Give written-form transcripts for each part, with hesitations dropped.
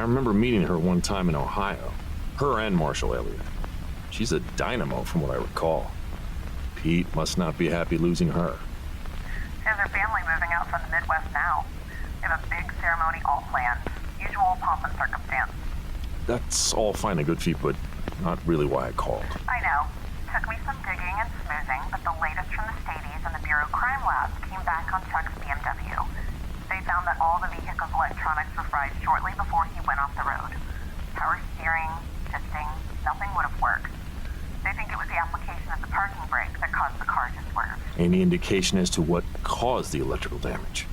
remember meeting her one time in Ohio. Her and Marshall Elliott. She's a dynamo from what I recall. Pete must not be happy losing her. She has her family moving out from the Midwest now. They have a big ceremony all planned. Usual pomp and circumstance. That's all fine and good, Pete, but not really why I called. I know. Took me some digging and smoozing, but the latest from the Stadies and the Bureau Crime Labs came back on Chuck's BMW. They found that all the vehicle's electronics were fried shortly before he went off the road. Power steering, shifting, nothing would have worked. They think it was the application of the parking brake that caused the car to swerve. Any indication as to what caused the electrical damage?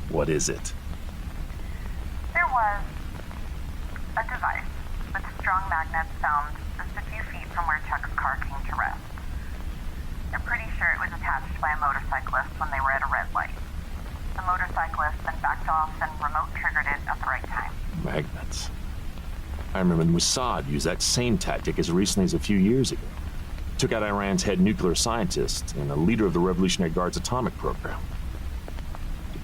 What is it? There was a device with strong magnets found just a few feet from where Chuck's car came to rest. They're pretty sure it was attached by a motorcyclist when they were at a red light. The motorcyclist then backed off and remote triggered it at the right time. Magnets. I remember Mossad used that same tactic as recently as a few years ago. Took out Iran's head nuclear scientist and a leader of the Revolutionary Guard's atomic program.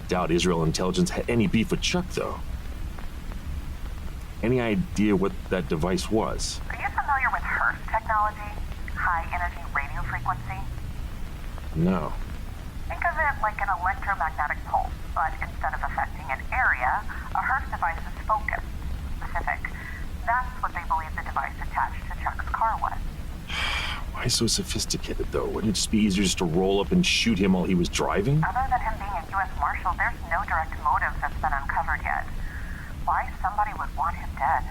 Doubt Israel intelligence had any beef with Chuck, though. Any idea what that device was? Are you familiar with HERF technology? High energy radio frequency? No. Think of it like an electromagnetic pulse, but instead of affecting an area, a HERF device is focused, specific. That's what they believe the device attached to Chuck's car was. Why so sophisticated, though? Wouldn't it just be easier just to roll up and shoot him while he was driving? Other than him being a U.S. Marshal, there's no direct motive that's been uncovered yet. Why somebody would want him dead?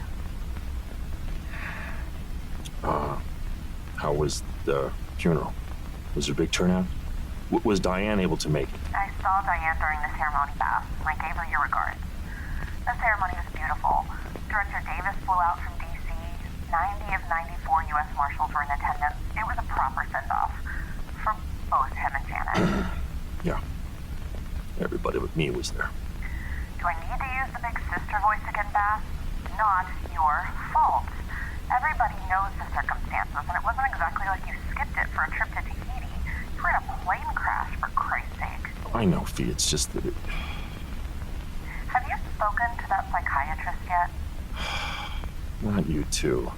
How was the funeral? Was there a big turnout? Was Diane able to make it? I saw Diane during the ceremony bath, and I gave her your regards. The ceremony was beautiful. Director Davis flew out from D.C. 90 of 94 U.S. Marshals were in attendance. It was a proper send-off for both him and Janet. Yeah. Everybody but me was there. Do I need to use the big sister voice again, Bass? Not your fault. Everybody knows the circumstances, and it wasn't exactly like you skipped it for a trip to Tahiti. You were in a plane crash, for Christ's sake. I know, Fee. It's just that it... Have you spoken to that psychiatrist yet? Not you two.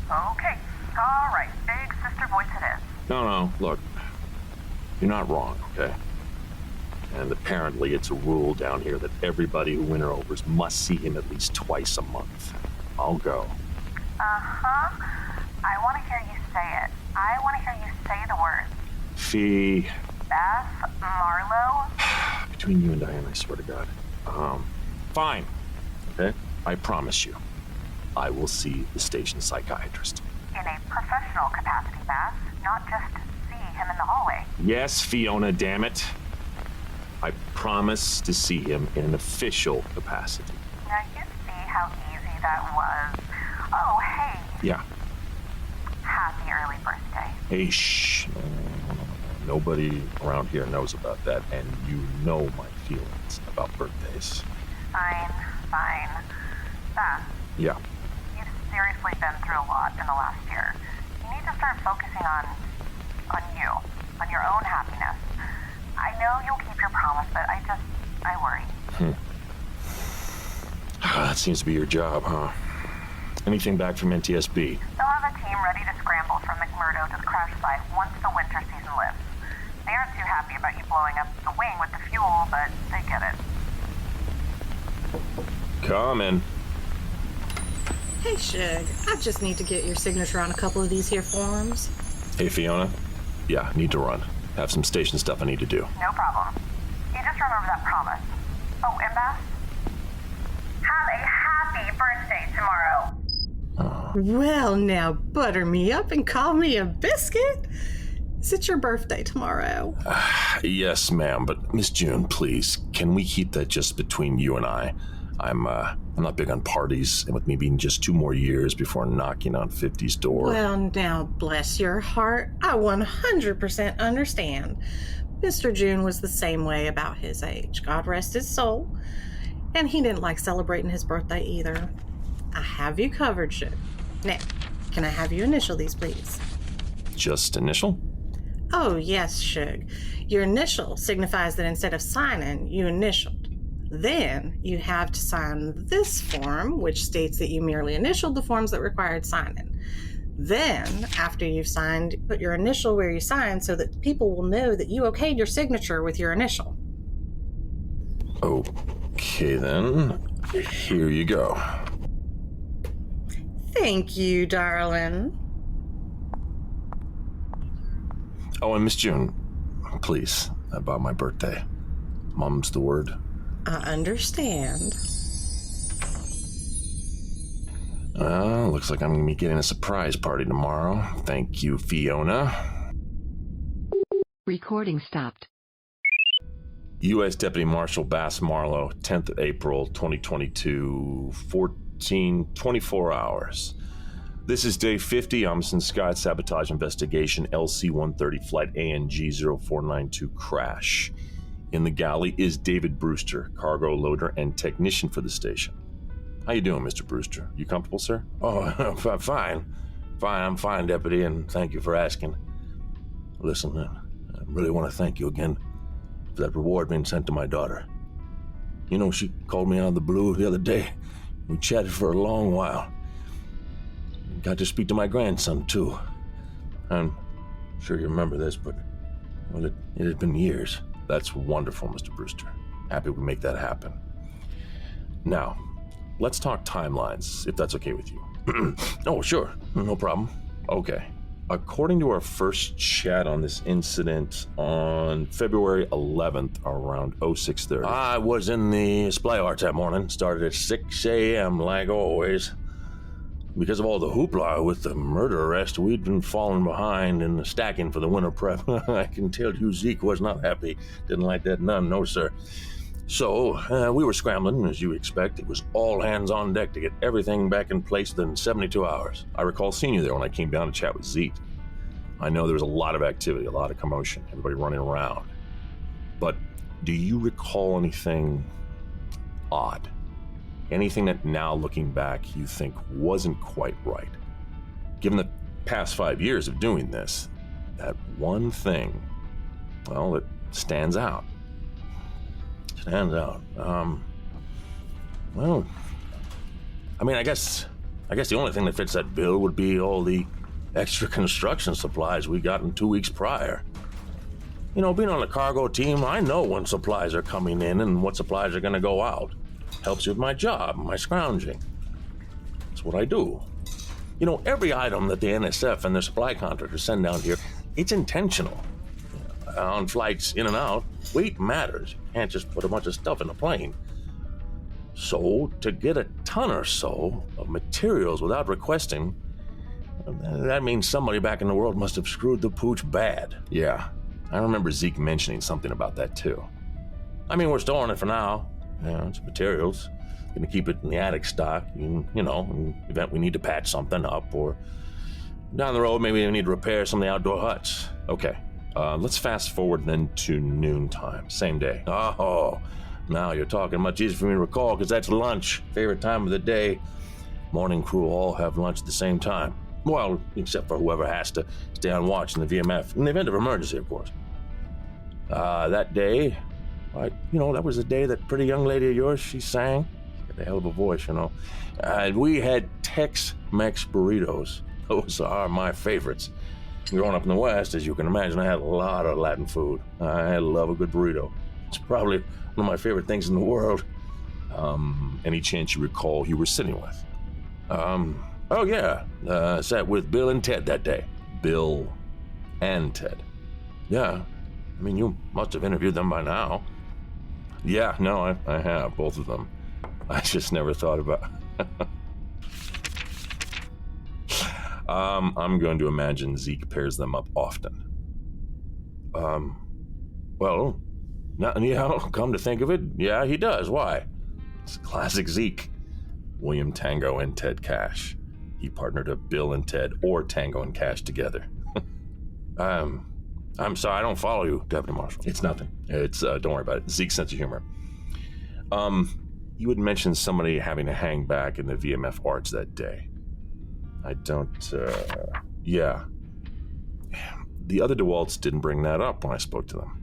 Okay. All right. Big sister voice it is. No. Look. You're not wrong, okay? And apparently it's a rule down here that everybody who winter overs must see him at least twice a month. I'll go. Uh-huh. I want to hear you say it. I want to hear you say the words. Fee. Bass Marlow? Between you and Diane, I swear to God. Fine. Okay? I promise you. I will see the station psychiatrist. In a professional capacity, Bass. Not just see him in the hallway. Yes, Fiona, damn it. I promise to see him in an official capacity. Now you see how easy that was. Oh, hey. Yeah. Happy early birthday. Hey, shh. No. Nobody around here knows about that, and you know my feelings about birthdays. Fine. Bass. Yeah. You've seriously been through a lot in the last year. You need to start focusing on you, on your own happiness. I know you'll keep your promise, but I worry. That seems to be your job, huh? Anything back from NTSB? They'll have a team ready to scramble from McMurdo to the crash site once the winter season lifts. They aren't too happy about you blowing up the wing with the fuel, but they get it. Coming. Hey, Shug, I just need to get your signature on a couple of these here forms. Hey, Fiona. Yeah, need to run. Have some station stuff I need to do. No problem. You just remember that promise. Oh, and Bass? Have a happy birthday tomorrow. Well, now butter me up and call me a biscuit. Is it your birthday tomorrow? Yes, ma'am, but Miss June, please, can we keep that just between you and I? I'm not big on parties, and with me being just 2 more years before knocking on 50's door. Well, now, bless your heart, I 100% understand. Mr. June was the same way about his age. God rest his soul. And he didn't like celebrating his birthday either. I have you covered, Shug. Now, can I have you initial these, please? Just initial? Oh, yes, Shug. Your initial signifies that instead of signing, you initialed. Then you have to sign this form, which states that you merely initialed the forms that required signing. Then, after you've signed, put your initial where you signed so that people will know that you okayed your signature with your initial. Okay, then. Here you go. Thank you, darling. Oh, and Miss June, please, about my birthday. Mum's the word. I understand. Looks like I'm going to be getting a surprise party tomorrow. Thank you, Fiona. Recording stopped. US Deputy Marshal Bass Marlow, 10th of April, 2022, 24 hours. This is day 50, Amundsen Scott Sabotage Investigation, LC-130, Flight ANG-0492 crash. In the galley is David Brewster, cargo loader and technician for the station. How you doing, Mr. Brewster? You comfortable, sir? Oh, fine. I'm fine, Deputy, and thank you for asking. Listen, I really want to thank you again for that reward being sent to my daughter. You know, she called me out of the blue the other day. We chatted for a long while. Got to speak to my grandson, too. I'm sure you remember this, but well, it had been years. That's wonderful, Mr. Brewster. Happy we make that happen. Now, let's talk timelines, if that's okay with you. Oh, sure. No problem. Okay. According to our first chat on this incident on February 11th around 06:30. I was in the supply yards that morning. Started at 6 a.m. like always. Because of all the hoopla with the murder arrest, we'd been falling behind in the stacking for the winter prep. I can tell you Zeke was not happy. Didn't like that none, no sir. So, we were scrambling, as you expect. It was all hands on deck to get everything back in place within 72 hours. I recall seeing you there when I came down to chat with Zeke. I know there was a lot of activity, a lot of commotion, everybody running around. But do you recall anything odd? Anything that now, looking back, you think wasn't quite right? Given the past 5 years of doing this, that one thing, well, it stands out. Stands out. Well, I mean, I guess the only thing that fits that bill would be all the extra construction supplies we got in 2 weeks prior. You know, being on the cargo team, I know when supplies are coming in and what supplies are going to go out. Helps with my job, my scrounging. That's what I do. You know, every item that the NSF and their supply contractors send down here, it's intentional. On flights in and out, weight matters. You can't just put a bunch of stuff in a plane. So, to get a ton or so of materials without requesting, that means somebody back in the world must have screwed the pooch bad. Yeah, I remember Zeke mentioning something about that too. I mean, we're storing it for now. It's materials. Gonna keep it in the attic stock, you know, in the event we need to patch something up, or down the road, maybe we need to repair some of the outdoor huts. Okay, let's fast forward then to noontime, same day. Oh, now you're talking. Much easier for me to recall, because that's lunch, favorite time of the day. Morning crew all have lunch at the same time. Well, except for whoever has to stay on watch in the VMF, in the event of emergency, of course. That day, that was the day that pretty young lady of yours, she sang. She got a hell of a voice, you know. We had Tex-Mex burritos. Those are my favorites. Growing up in the West, as you can imagine, I had a lot of Latin food. I love a good burrito. It's probably one of my favorite things in the world. Any chance you recall who you were sitting with? Oh yeah, sat with Bill and Ted that day. Bill and Ted? Yeah, I mean, you must have interviewed them by now. Yeah, no, I have, both of them. I just never thought about... I'm going to imagine Zeke pairs them up often. Well, come to think of it, yeah, he does. Why? It's classic Zeke. William Tango and Ted Cash. He partnered up Bill and Ted, or Tango and Cash together. I'm sorry, I don't follow you, Deputy Marshal. It's nothing. It's, don't worry about it. Zeke's sense of humor. You had mentioned somebody having to hang back in the VMF arts that day. I don't, yeah. The other DeWalt's didn't bring that up when I spoke to them.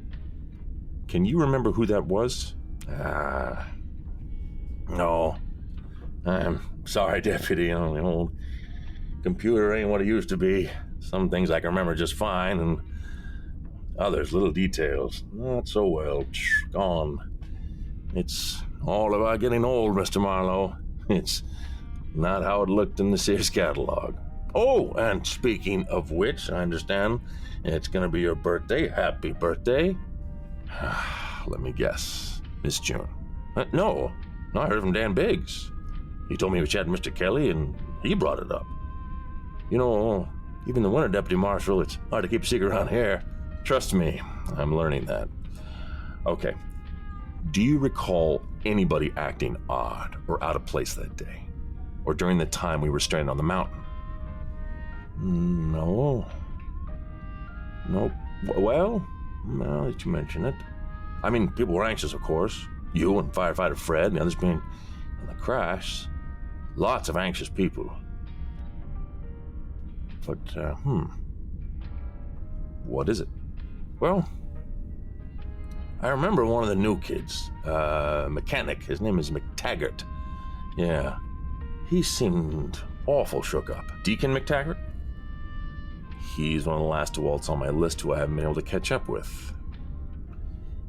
Can you remember who that was? No. I'm sorry, Deputy. The old computer ain't what it used to be. Some things I can remember just fine, and others, little details, not so well. Gone. It's all about getting old, Mr. Marlow. It's not how it looked in the Sears catalog. Oh, and speaking of which, I understand it's going to be your birthday. Happy birthday. Let me guess. Miss June. No, I heard from Dan Biggs. He told me he was chatting Mr. Kelly, and he brought it up. You know, even the winter deputy marshal, it's hard to keep a secret around here. Trust me, I'm learning that. Okay. Do you recall anybody acting odd or out of place that day? Or during the time we were stranded on the mountain? No. Nope. Well, now that you mention it. I mean, people were anxious, of course. You and firefighter Fred and the others being in the crash. Lots of anxious people. But, what is it? Well, I remember one of the new kids, mechanic. His name is McTaggart. Yeah, he seemed awful shook up. Deacon McTaggart? He's one of the last to waltz on my list who I haven't been able to catch up with.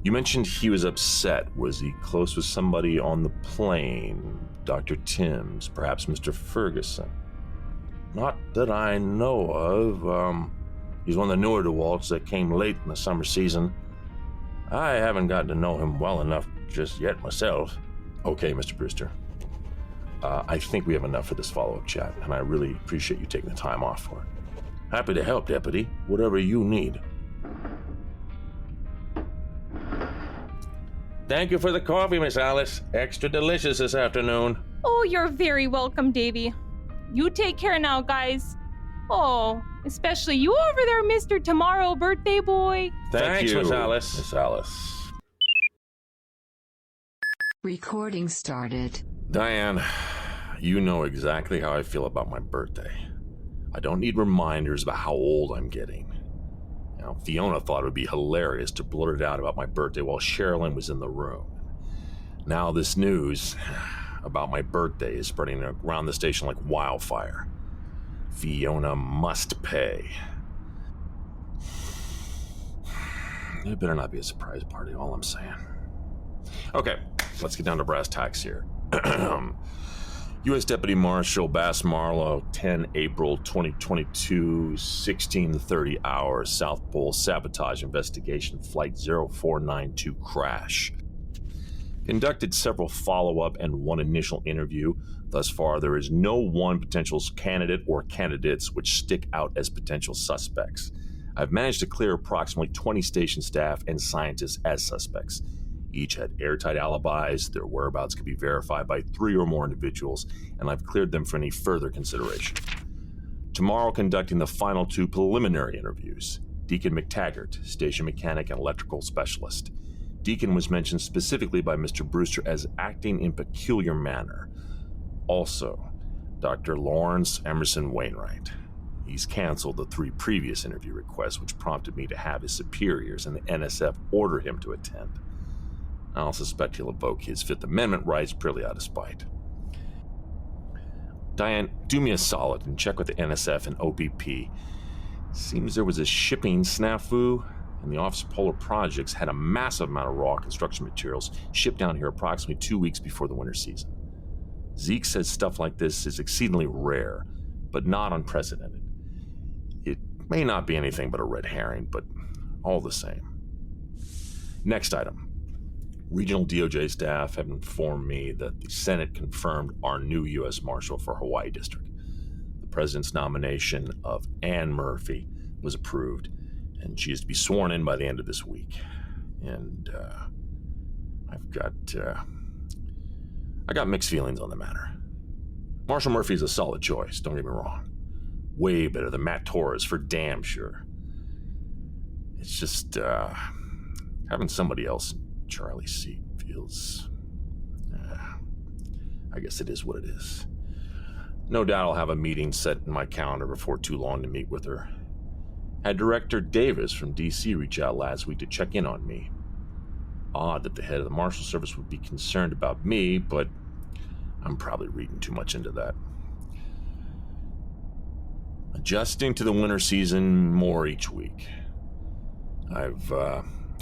You mentioned he was upset. Was he close with somebody on the plane? Dr. Timms, perhaps Mr. Ferguson? Not that I know of. He's one of the newer DeWalts that came late in the summer season. I haven't gotten to know him well enough just yet myself. Okay, Mr. Brewster. I think we have enough for this follow-up chat, and I really appreciate you taking the time off for it. Happy to help, Deputy. Whatever you need. Thank you for the coffee, Miss Alice. Extra delicious this afternoon. Oh, you're very welcome, Davy. You take care now, guys. Oh, especially you over there, Mr. Tomorrow birthday boy. Thanks, you, Miss Alice. Miss Alice. Recording started. Diane, you know exactly how I feel about my birthday. I don't need reminders about how old I'm getting. Now, Fiona thought it would be hilarious to blurt it out about my birthday while Sherilyn was in the room. Now this news about my birthday is spreading around the station like wildfire. Fiona must pay. It better not be a surprise party, all I'm saying. Okay, let's get down to brass tacks here. US Deputy Marshal Bass Marlow, 10 April 2022, 16:30 hours, South Pole Sabotage Investigation, Flight 0492 crash. Conducted several follow-up and one initial interview. Thus far, there is no one potential candidate or candidates which stick out as potential suspects. I've managed to clear approximately 20 station staff and scientists as suspects. Each had airtight alibis, their whereabouts could be verified by 3 or more individuals, and I've cleared them for any further consideration. Tomorrow, conducting the final 2 preliminary interviews. Deacon McTaggart, station mechanic and electrical specialist. Deacon was mentioned specifically by Mr. Brewster as acting in peculiar manner. Also, Dr. Lawrence Emerson Wainwright. He's canceled the 3 previous interview requests, which prompted me to have his superiors and the NSF order him to attend. I'll suspect he'll evoke his Fifth Amendment rights purely out of spite. Diane, do me a solid and check with the NSF and OPP. Seems there was a shipping snafu, and the Office of Polar Projects had a massive amount of raw construction materials shipped down here approximately 2 weeks before the winter season. Zeke says stuff like this is exceedingly rare, but not unprecedented. It may not be anything but a red herring, but all the same. Next item. Regional DOJ staff have informed me that the Senate confirmed our new U.S. Marshal for Hawaii District. The President's nomination of Ann Murphy was approved, and she is to be sworn in by the end of this week. And I got mixed feelings on the matter. Marshal Murphy is a solid choice, don't get me wrong. Way better than Matt Torres, for damn sure. It's just, having somebody else in Charlie's seat feels... I guess it is what it is. No doubt I'll have a meeting set in my calendar before too long to meet with her. Had Director Davis from D.C. reach out last week to check in on me. Odd that the head of the Marshal Service would be concerned about me, but I'm probably reading too much into that. Adjusting to the winter season more each week. I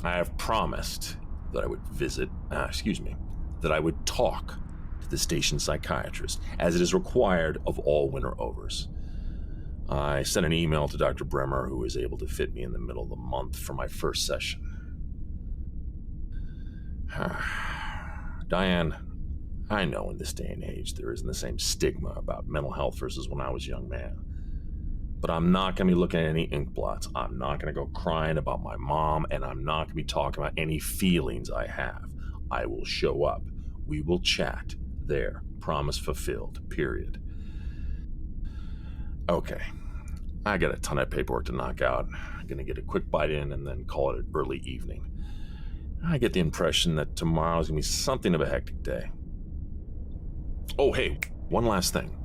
have promised that I would that I would talk to the station psychiatrist, as it is required of all winter overs. I sent an email to Dr. Bremer, who was able to fit me in the middle of the month for my first session. Diane, I know in this day and age there isn't the same stigma about mental health versus when I was a young man. But I'm not going to be looking at any ink blots. I'm not going to go crying about my mom, and I'm not going to be talking about any feelings I have. I will show up. We will chat. There. Promise fulfilled. Period. Okay. I got a ton of paperwork to knock out. I'm going to get a quick bite in and then call it an early evening. I get the impression that tomorrow's going to be something of a hectic day. Oh, hey, one last thing.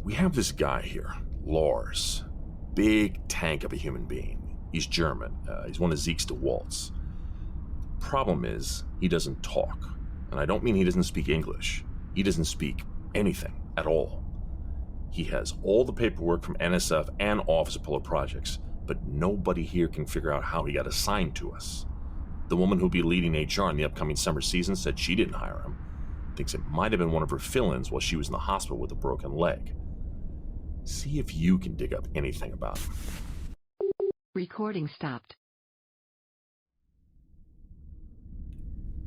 We have this guy here, Lars. Big tank of a human being. He's German. He's one of Zeke's DeWalt's. Problem is, he doesn't talk. And I don't mean he doesn't speak English. He doesn't speak anything at all. He has all the paperwork from NSF and Office of Polar Projects, but nobody here can figure out how he got assigned to us. The woman who'll be leading HR in the upcoming summer season said she didn't hire him. Thinks it might have been one of her fill-ins while she was in the hospital with a broken leg. See if you can dig up anything about him. Recording stopped.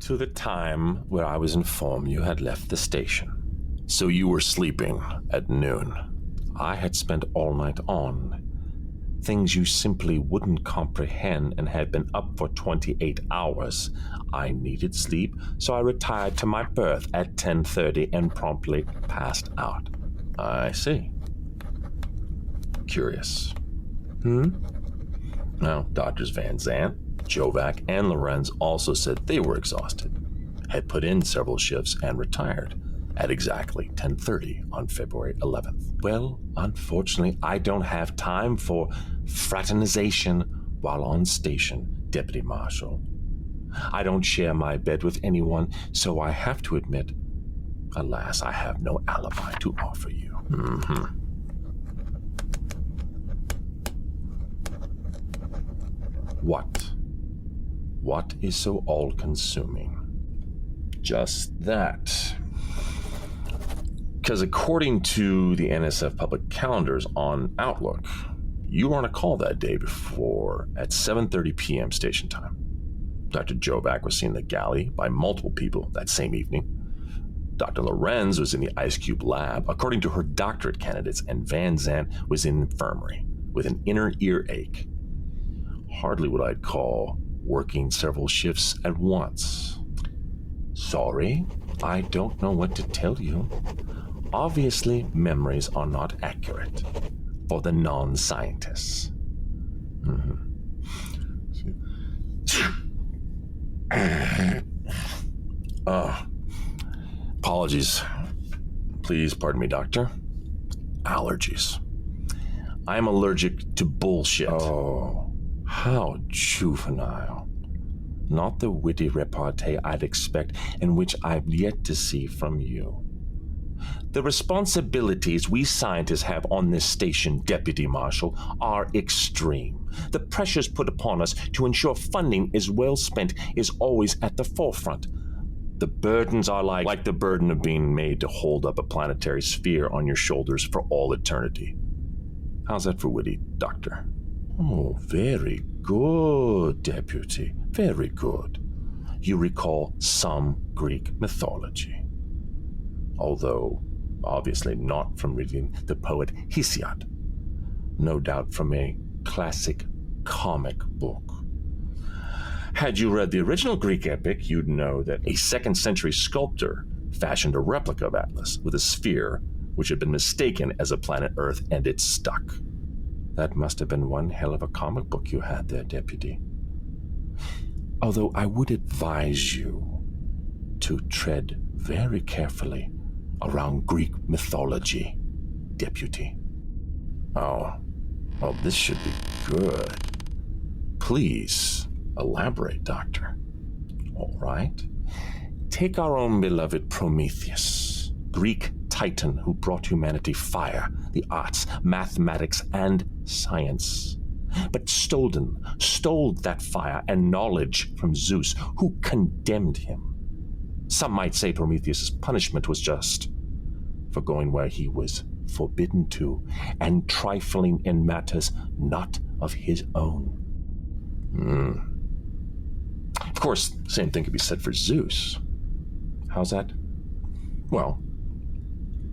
To the time where I was informed you had left the station. So you were sleeping at noon. I had spent all night on things you simply wouldn't comprehend and had been up for 28 hours. I needed sleep, so I retired to my berth at 10:30 and promptly passed out. I see. Curious. Now, Doctors Van Zant, Jovac, and Lorenz also said they were exhausted, had put in several shifts and retired at exactly 10:30 on February 11th. Well, unfortunately, I don't have time for fraternization while on station, Deputy Marshal. I don't share my bed with anyone, so I have to admit, alas, I have no alibi to offer you. What is so all-consuming? Just that. Because according to the NSF public calendars on Outlook, you were on a call that day before at 7:30 p.m. station time. Dr. Jovac was seen in the galley by multiple people that same evening. Dr. Lorenz was in the Ice Cube lab, according to her doctorate candidates, and Van Zant was in infirmary with an inner ear ache. Hardly what I'd call working several shifts at once. Sorry, I don't know what to tell you. Obviously, memories are not accurate for the non-scientists. Apologies. Please pardon me, doctor. Allergies. I'm allergic to bullshit. Oh, how juvenile. Not the witty repartee I'd expect and which I've yet to see from you. The responsibilities we scientists have on this station, Deputy Marshal, are extreme. The pressures put upon us to ensure funding is well spent is always at the forefront. The burdens are like the burden of being made to hold up a planetary sphere on your shoulders for all eternity. How's that for witty, Doctor? Oh, very good, Deputy. Very good. You recall some Greek mythology. Although, obviously not from reading the poet Hesiod. No doubt from a classic comic book. Had you read the original Greek epic, you'd know that a 2nd century sculptor fashioned a replica of Atlas with a sphere which had been mistaken as a planet Earth, and it stuck. That must have been one hell of a comic book you had there, Deputy. Although I would advise you to tread very carefully around Greek mythology, Deputy. Oh, this should be good. Please elaborate, Doctor. All right. Take our own beloved Prometheus, Greek titan who brought humanity fire, the arts, mathematics, and science. But stole that fire and knowledge from Zeus, who condemned him. Some might say Prometheus' punishment was just for going where he was forbidden to and trifling in matters not of his own. Of course, the same thing could be said for Zeus. How's that? Well,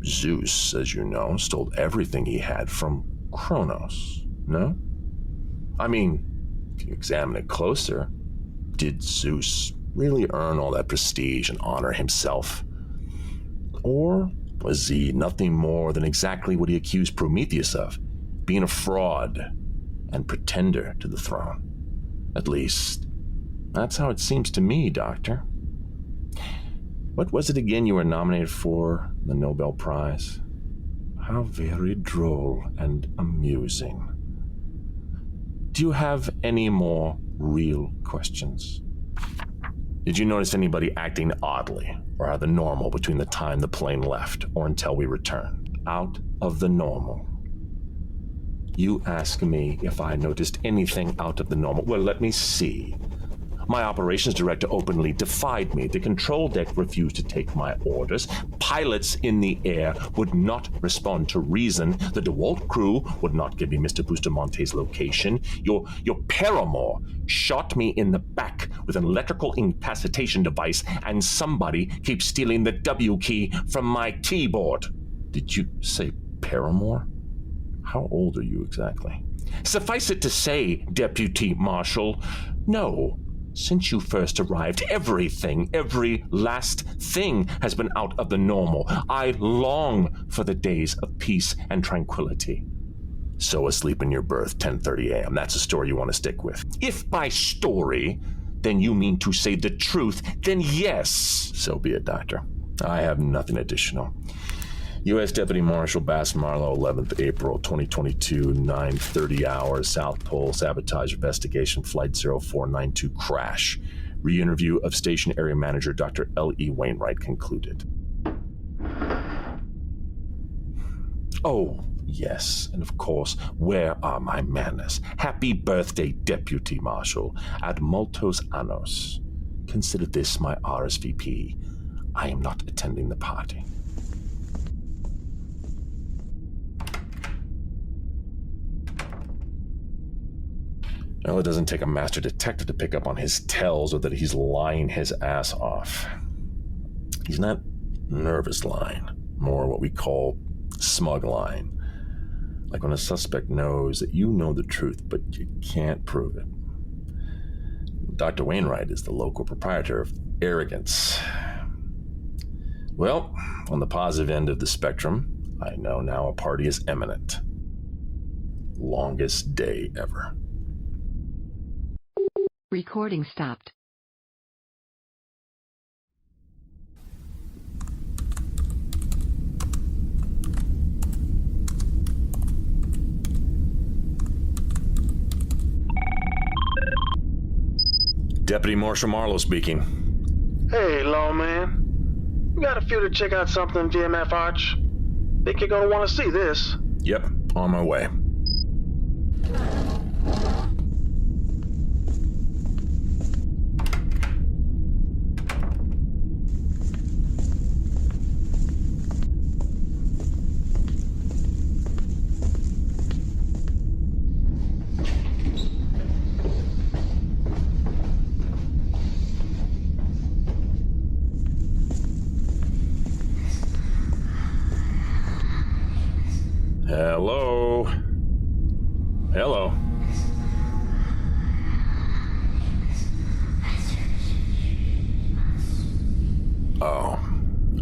Zeus, as you know, stole everything he had from Kronos, no? I mean, if you examine it closer, did Zeus really earn all that prestige and honor himself? Or was he nothing more than exactly what he accused Prometheus of, being a fraud and pretender to the throne? At least, that's how it seems to me, Doctor. What was it again you were nominated for, the Nobel Prize? How very droll and amusing. Do you have any more real questions? Did you notice anybody acting oddly or out of the normal between the time the plane left or until we returned? Out of the normal. You ask me if I noticed anything out of the normal. Well, let me see. My operations director openly defied me. The control deck refused to take my orders. Pilots in the air would not respond to reason. The DeWalt crew would not give me Mr. Bustamonte's location. Your paramour shot me in the back with an electrical incapacitation device, and somebody keeps stealing the W key from my keyboard. Did you say paramour? How old are you exactly? Suffice it to say, Deputy Marshal, no. Since you first arrived, everything, every last thing has been out of the normal. I long for the days of peace and tranquility. So asleep in your berth, 10:30 a.m. That's a story you want to stick with. If by story, then you mean to say the truth, then yes. So be it, Doctor. I have nothing additional. US Deputy Marshal Bass Marlow, 11th April 2022, 9:30 hours, South Pole, sabotage investigation, flight 0492 crash. Re-interview of Station Area Manager Dr. L.E. Wainwright concluded. Oh, yes, and of course, where are my manners? Happy birthday, Deputy Marshal, at Multos Annos. Consider this my RSVP. I am not attending the party. Well, it doesn't take a master detective to pick up on his tells or that he's lying his ass off. He's not nervous lying, more what we call smug lying. Like when a suspect knows that you know the truth, but you can't prove it. Dr. Wainwright is the local proprietor of arrogance. Well, on the positive end of the spectrum, I know now a party is imminent. Longest day ever. Recording stopped. Deputy Marshal Marlow speaking. Hey, Lawman. We got a few to check out something VMF Arch. Think you're gonna want to see this. Yep, on my way. Hello? Hello? Oh,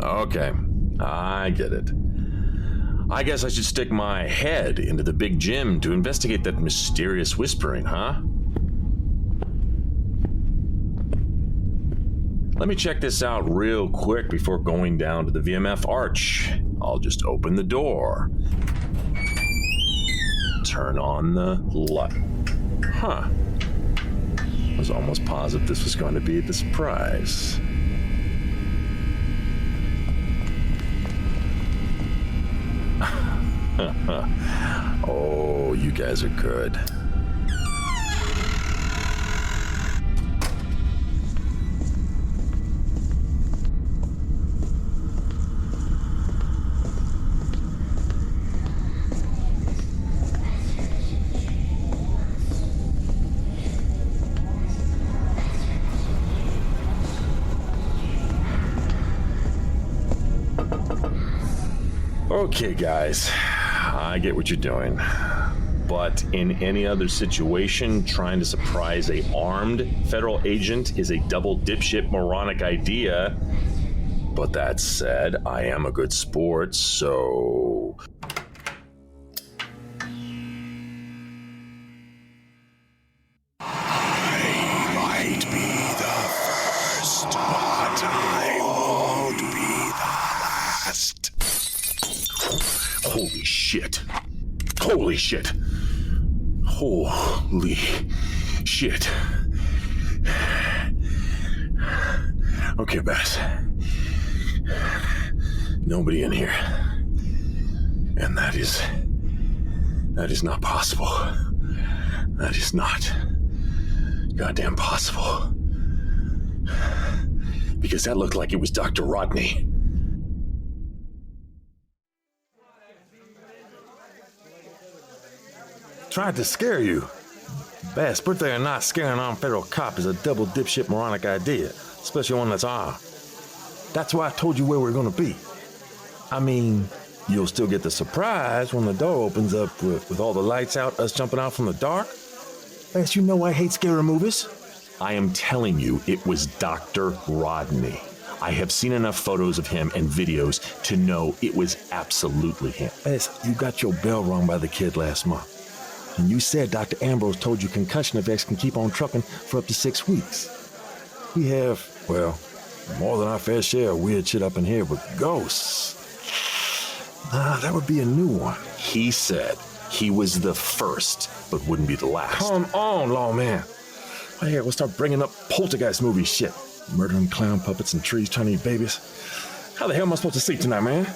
okay. I get it. I guess I should stick my head into the big gym to investigate that mysterious whispering, huh? Let me check this out real quick before going down to the VMF Arch. I'll just open the door. Turn on the light. Huh. I was almost positive this was going to be the surprise. Oh, you guys are good. Okay, guys, I get what you're doing. But in any other situation, trying to surprise a armed federal agent is a double dipshit moronic idea. But that said, I am a good sport, so... I might be the first, but I won't be the last. Holy shit. Holy shit. Holy shit. Okay, Bass. Nobody in here. And that is not possible. That is not goddamn possible. Because that looked like it was Dr. Rodney. Tried to scare you. Bass, birthday or not, scaring an armed federal cop is a double dipshit moronic idea, especially one that's armed. That's why I told you where we're gonna be. I mean, you'll still get the surprise when the door opens up with all the lights out, us jumping out from the dark. Bass, you know I hate scary movies. I am telling you, it was Dr. Rodney. I have seen enough photos of him and videos to know it was absolutely him. Bass, you got your bell rung by the kid last month. And you said Dr. Ambrose told you concussion effects can keep on trucking for up to 6 weeks. We have, well, more than our fair share of weird shit up in here, but ghosts. That would be a new one. He said he was the first, but wouldn't be the last. Come on, Lawman. Why here, we'll start bringing up poltergeist movie shit. Murdering clown puppets and trees trying to eat babies. How the hell am I supposed to sleep tonight, man?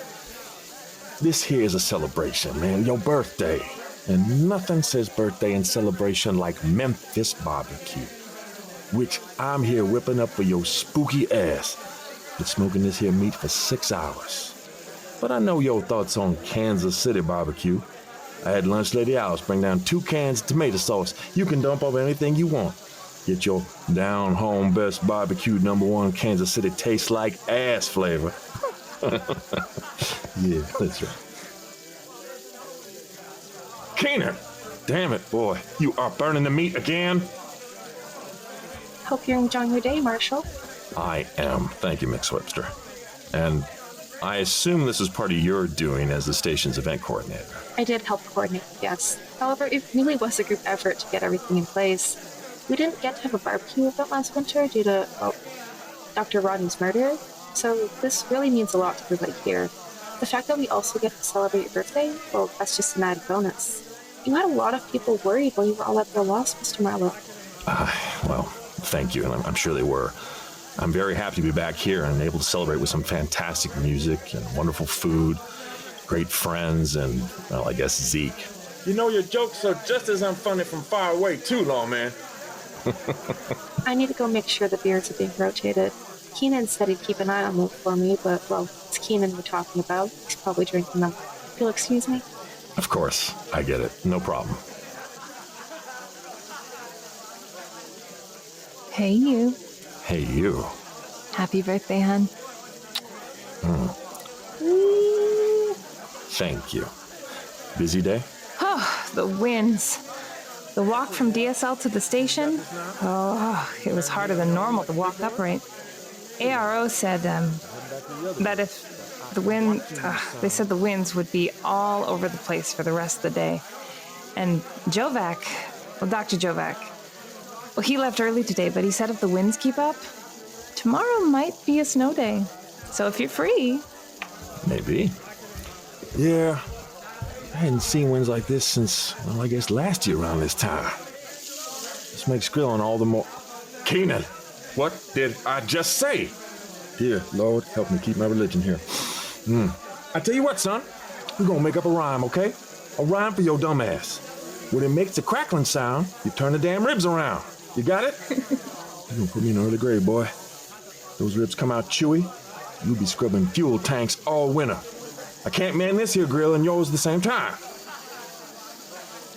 This here is a celebration, man. Your birthday. And nothing says birthday and celebration like Memphis barbecue, which I'm here whipping up for your spooky ass. Been smoking this here meat for 6 hours. But I know your thoughts on Kansas City barbecue. I had lunch lady Alice bring down 2 cans of tomato sauce. You can dump over anything you want. Get your down home best barbecue #1 Kansas City tastes like ass flavor. Yeah, that's right. Keenan! Damn it, boy. You are burning the meat again? Hope you're enjoying your day, Marshall. I am. Thank you, Miss Webster. And I assume this is part of your doing as the station's event coordinator. I did help coordinate, yes. However, it really was a group effort to get everything in place. We didn't get to have a barbecue event last winter due to, well, Dr. Rodney's murder, so this really means a lot to everybody here. The fact that we also get to celebrate your birthday, well, that's just an added bonus. You had a lot of people worried while you were all at their loss, Mr. Marlow. Well, thank you, and I'm sure they were. I'm very happy to be back here and able to celebrate with some fantastic music and wonderful food, great friends, and, well, I guess Zeke. You know, your jokes are just as unfunny from far away, too, Lawman. I need to go make sure the beers are being rotated. Keenan said he'd keep an eye on them for me, but, well, it's Keenan we're talking about. He's probably drinking them. If you'll excuse me? Of course, I get it. No problem. Hey, you. Hey, you. Happy birthday, hon. Thank you. Busy day? Oh, the winds. The walk from DSL to the station, it was harder than normal to walk upright. ARO said that if the wind, they said the winds would be all over the place for the rest of the day. And Jovac, well, Dr. Jovac, well, he left early today, but he said if the winds keep up, tomorrow might be a snow day. So if you're free. Maybe. Yeah. I hadn't seen winds like this since, well, I guess last year around this time. This makes grilling all the more... Keenan, what did I just say? Here, Lord, help me keep my religion here. I tell you what, son. We're gonna make up a rhyme, okay? A rhyme for your dumb ass. When it makes a crackling sound, you turn the damn ribs around. You got it? You're gonna put me in early grade, boy. Those ribs come out chewy. You'll be scrubbing fuel tanks all winter. I can't man this here grill and yours at the same time.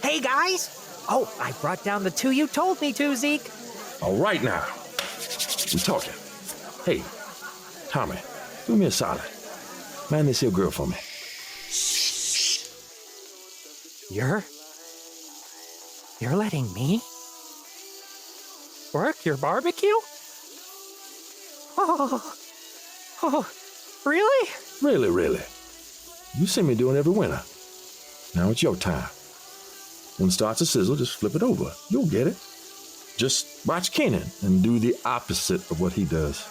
Hey, guys! Oh, I brought down the 2 you told me to, Zeke. All right now. We talking. Hey, Tommy, do me a solid. Man this here grill for me. You're letting me work your barbecue? Oh, really? Really. You see me doing every winter. Now it's your time. When it starts to sizzle, just flip it over. You'll get it. Just watch Kenan and do the opposite of what he does.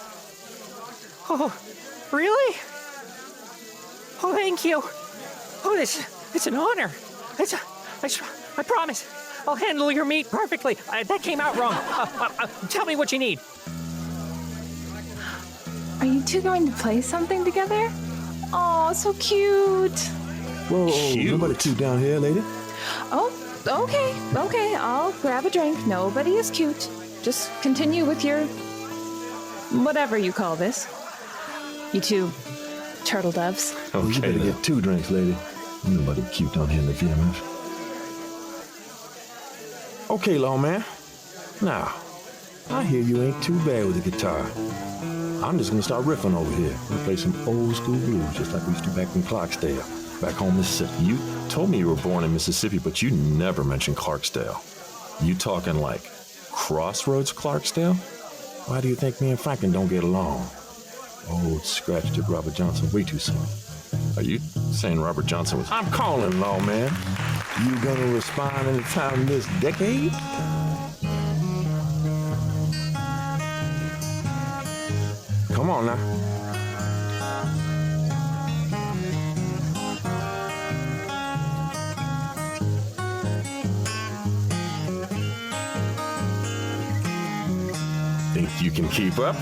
Oh, really? Oh, thank you. Oh, it's an honor. I promise. I'll handle your meat perfectly. That came out wrong. Tell me what you need. Are you two going to play something together? Oh, so cute. Whoa, nobody cute down here, lady. Oh, okay. I'll grab a drink. Nobody is cute. Just continue with your whatever you call this. You two turtle doves. Okay, you better get 2 drinks, lady. Nobody cute down here in the VMF. Okay, Lawman. Now, I hear you ain't too bad with the guitar. I'm just gonna start riffing over here. We'll play some old school blues, just like we used to back in Clarksdale, back home in Mississippi. You told me you were born in Mississippi, but you never mentioned Clarksdale. You talking like Crossroads Clarksdale? Why do you think me and Franklin don't get along? Old scratch took Robert Johnson way too soon. Are you saying Robert Johnson was... I'm calling, Lawman. You gonna respond anytime this decade? Come on now. Think you can keep up?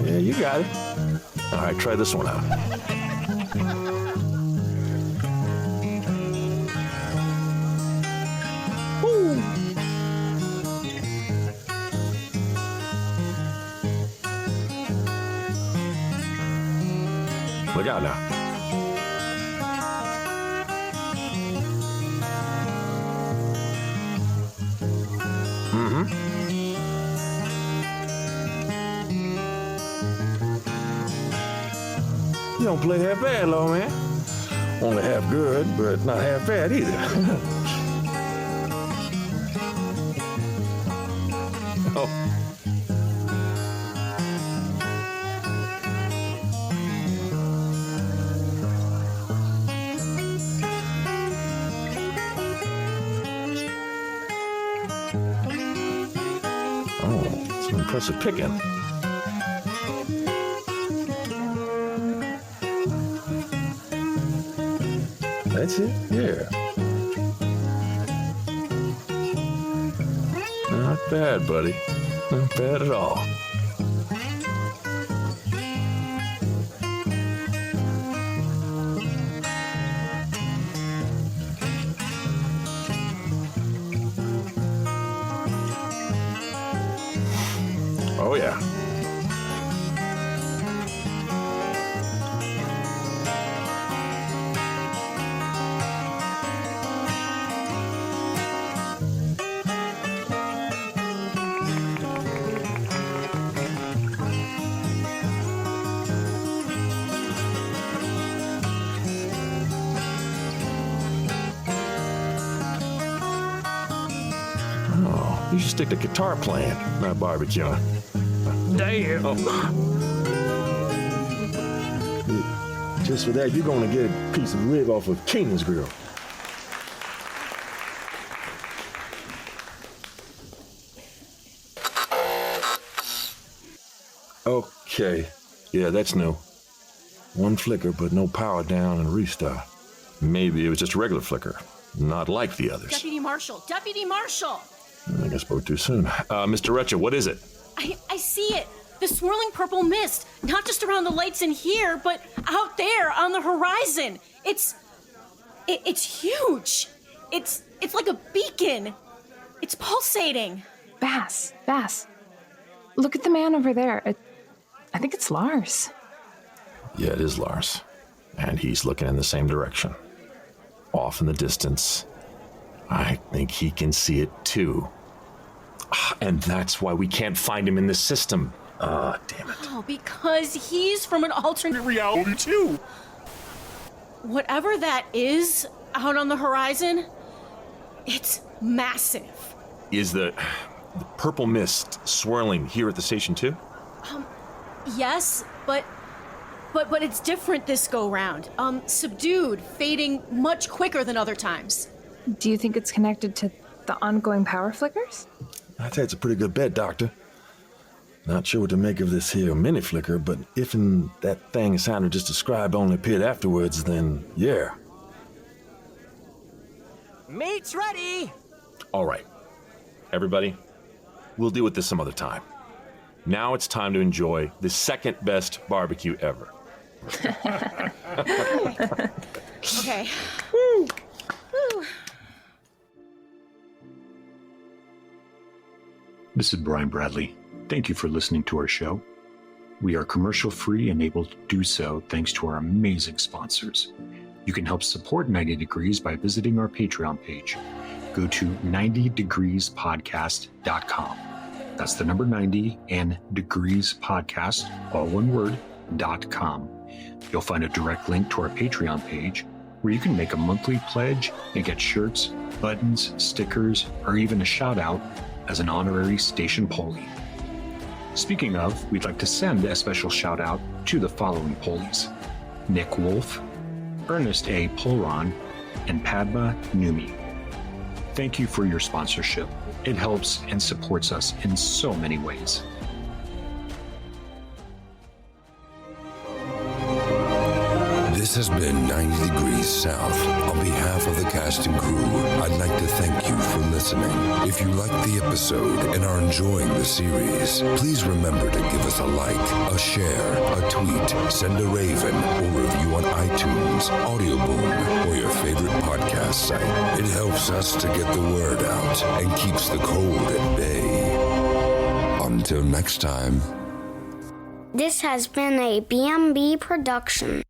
Yeah, you got it. All right, try this one out. Look out now. You don't play half bad, Lawman. Only half good, but not half bad either. Oh. Oh, some impressive picking. That's it? Yeah. Not bad, buddy. Not bad at all. Oh, yeah. You should stick to guitar playing, not barbecuing. Damn. Just for that, you're gonna get a piece of rib off of Kenan's grill. Okay. Yeah, that's new. One flicker, but no power down and restart. Maybe it was just a regular flicker. Not like the others. Deputy Marshal! Deputy Marshal! I guess spoke too soon. Mr. Retcha, what is it? I see it. The swirling purple mist. Not just around the lights in here, but out there on the horizon. It's huge. It's like a beacon. It's pulsating. Bass. Look at the man over there. I think it's Lars. Yeah, it is Lars. And he's looking in the same direction. Off in the distance. I think he can see it too. And that's why we can't find him in the system. Damn it. Oh, because he's from an alternate reality too. Whatever that is out on the horizon, it's massive. Is the purple mist swirling here at the station too? Yes, but it's different this go round. Subdued, fading much quicker than other times. Do you think it's connected to the ongoing power flickers? I'd say it's a pretty good bet, Doctor. Not sure what to make of this here mini flicker, but if that thing Sandra just described only appeared afterwards, then yeah. Meat's ready! All right. Everybody, we'll deal with this some other time. Now it's time to enjoy the second best barbecue ever. Okay. Woo. This is Brian Bradley. Thank you for listening to our show. We are commercial-free and able to do so thanks to our amazing sponsors. You can help support 90 Degrees by visiting our Patreon page. Go to 90degreespodcast.com. That's the number 90 and Degrees Podcast, all one word, .com. You'll find a direct link to our Patreon page where you can make a monthly pledge and get shirts, buttons, stickers, or even a shout out as an honorary station Polly. Speaking of, we'd like to send a special shout out to the following Pollies: Nick Wolf, Ernest A. Polron, and Padma Numi. Thank you for your sponsorship. It helps and supports us in so many ways. This has been 90 Degrees South. On behalf of the cast and crew, I'd like to thank you for listening. If you liked the episode and are enjoying the series, please remember to give us a like, a share, a tweet, send a raven, or review on iTunes, Audioboom, or your favorite podcast site. It helps us to get the word out and keeps the cold at bay. Until next time. This has been a BMB production.